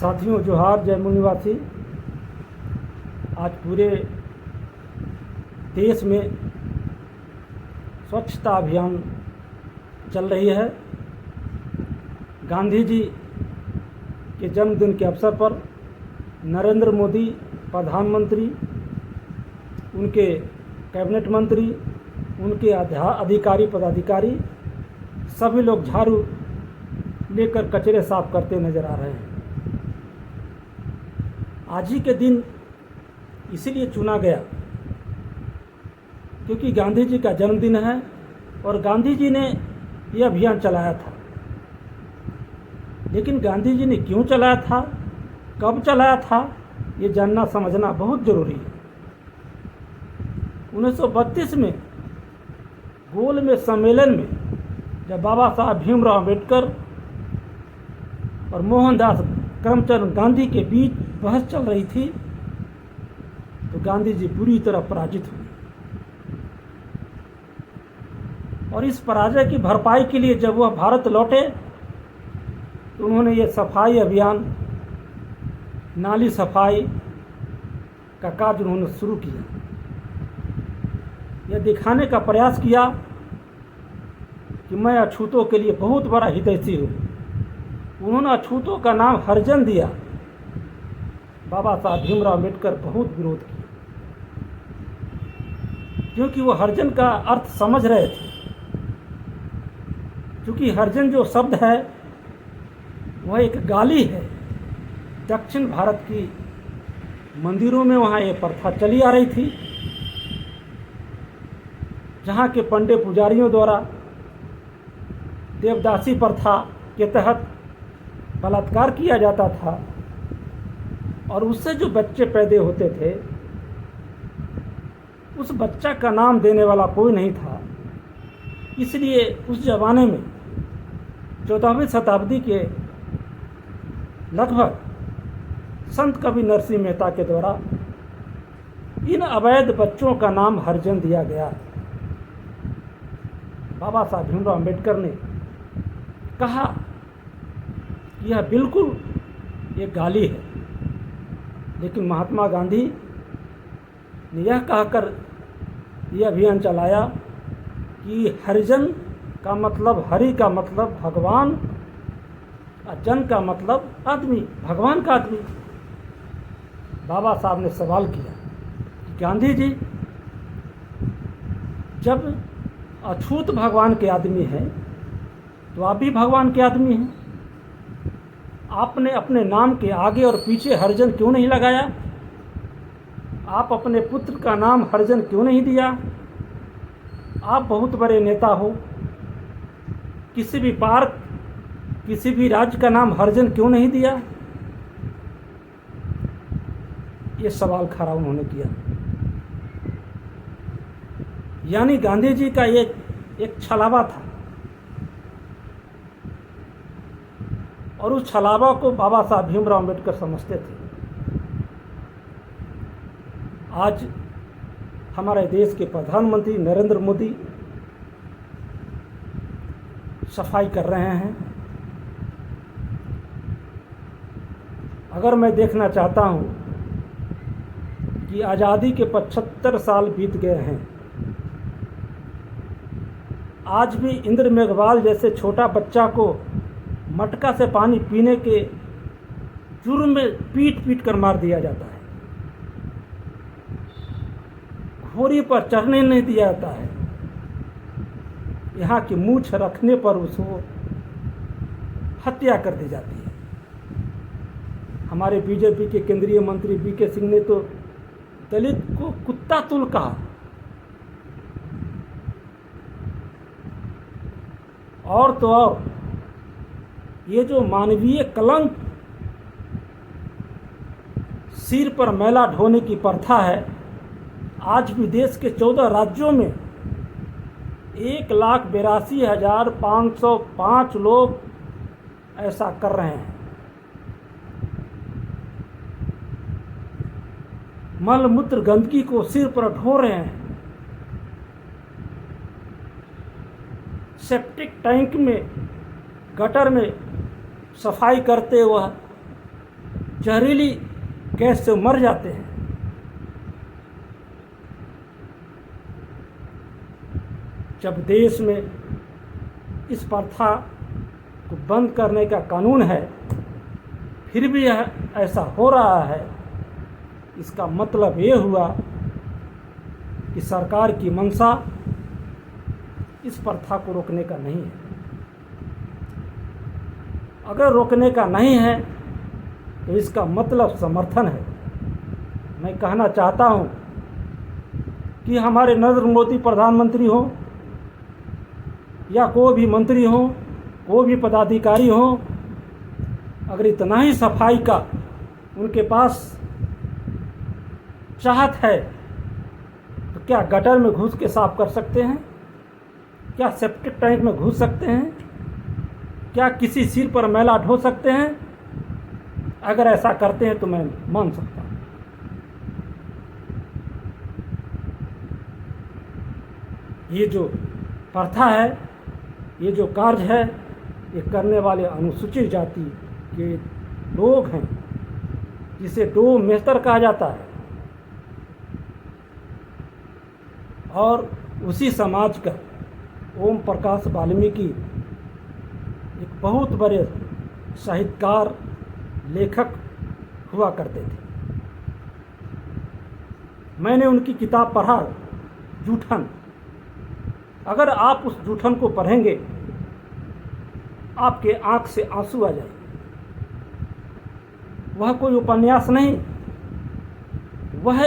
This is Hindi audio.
साथियों जोहार, जयपुर निवासी। आज पूरे देश में स्वच्छता अभियान चल रही है। गांधी जी के जन्मदिन के अवसर पर नरेंद्र मोदी प्रधानमंत्री, उनके कैबिनेट मंत्री, उनके अधिकारी पदाधिकारी सभी लोग झाड़ू लेकर कचरे साफ करते नजर आ रहे हैं। आज ही के दिन इसीलिए चुना गया क्योंकि गांधी जी का जन्मदिन है और गांधी जी ने यह अभियान चलाया था। लेकिन गांधी जी ने क्यों चलाया था, कब चलाया था, ये जानना समझना बहुत ज़रूरी है। 1932 में गोल में सम्मेलन में जब बाबा साहब भीमराव अम्बेडकर और मोहनदास करमचंद गांधी के बीच बहस चल रही थी तो गांधी जी बुरी तरह पराजित हुए और इस पराजय की भरपाई के लिए जब वह भारत लौटे तो उन्होंने ये सफाई अभियान, नाली सफाई का कार्य उन्होंने शुरू किया। यह दिखाने का प्रयास किया कि मैं अछूतों के लिए बहुत बड़ा हितैषी हूँ। उन्होंने अछूतों का नाम हरिजन दिया। बाबा साहब भीमराव अम्बेडकर बहुत विरोध किया क्योंकि वो हरिजन का अर्थ समझ रहे थे। क्योंकि हरिजन जो शब्द है वह एक गाली है। दक्षिण भारत की मंदिरों में वहाँ ये प्रथा चली आ रही थी, जहाँ के पंडित पुजारियों द्वारा देवदासी प्रथा के तहत बलात्कार किया जाता था और उससे जो बच्चे पैदा होते थे उस बच्चा का नाम देने वाला कोई नहीं था। इसलिए उस जमाने में 14वीं शताब्दी के लगभग संत कवि नरसिंह मेहता के द्वारा इन अवैध बच्चों का नाम हरिजन दिया गया। बाबा साहब भीमराव अम्बेडकर ने कहा कि यह बिल्कुल एक गाली है, लेकिन महात्मा गांधी ने यह कहकर यह अभियान चलाया कि हरिजन का मतलब, हरि का मतलब भगवान और जन का मतलब आदमी, भगवान का आदमी। बाबा साहब ने सवाल किया कि गांधी जी, जब अछूत भगवान के आदमी हैं तो आप भी भगवान के आदमी हैं। आपने अपने नाम के आगे और पीछे हरिजन क्यों नहीं लगाया? आप अपने पुत्र का नाम हरिजन क्यों नहीं दिया? आप बहुत बड़े नेता हो, किसी भी पार्क, किसी भी राज्य का नाम हरिजन क्यों नहीं दिया? ये सवाल खड़ा उन्होंने किया। यानी गांधी जी का ये एक छलावा था और उस छलावा को बाबा साहब भीमराव अम्बेडकर समझते थे। आज हमारे देश के प्रधानमंत्री नरेंद्र मोदी सफाई कर रहे हैं। अगर मैं देखना चाहता हूं कि आज़ादी के 75 साल बीत गए हैं, आज भी इंद्र मेघवाल जैसे छोटा बच्चा को मटका से पानी पीने के जुर्म में पीट पीट कर मार दिया जाता है, घोड़ी पर चढ़ने नहीं दिया जाता है, यहाँ की मूछ रखने पर उसको हत्या कर दी जाती है। हमारे बीजेपी के केंद्रीय मंत्री बीके सिंह ने तो दलित को कुत्ता तुल कहा। और तो और ये जो मानवीय कलंक, सिर पर मैला ढोने की प्रथा है, आज भी देश के 14 राज्यों में 1,82,505 लोग ऐसा कर रहे हैं। मल मूत्र गंदगी को सिर पर ढो रहे हैं। सेप्टिक टैंक में, गटर में सफाई करते हुए जहरीली गैस से मर जाते हैं। जब देश में इस प्रथा को बंद करने का कानून है, फिर भी यह ऐसा हो रहा है, इसका मतलब ये हुआ कि सरकार की मंशा इस प्रथा को रोकने का नहीं है। अगर रोकने का नहीं है तो इसका मतलब समर्थन है। मैं कहना चाहता हूँ कि हमारे नरेंद्र मोदी प्रधानमंत्री हो या कोई भी मंत्री हो, कोई भी पदाधिकारी हो, अगर इतना ही सफाई का उनके पास चाहत है तो क्या गटर में घुस के साफ कर सकते हैं? क्या सेप्टिक टैंक में घुस सकते हैं? क्या किसी सिर पर मैला ढो सकते हैं? अगर ऐसा करते हैं तो मैं मान सकता हूँ। ये जो प्रथा है, ये जो कार्य है, ये करने वाले अनुसूचित जाति के लोग हैं, जिसे डो मेस्तर कहा जाता है। और उसी समाज का ओम प्रकाश वाल्मीकि एक बहुत बड़े साहित्यकार, लेखक हुआ करते थे। मैंने उनकी किताब पढ़ा, जूठन। अगर आप उस जूठन को पढ़ेंगे, आपके आंख से आंसू आ जाएंगे। वह कोई उपन्यास नहीं, वह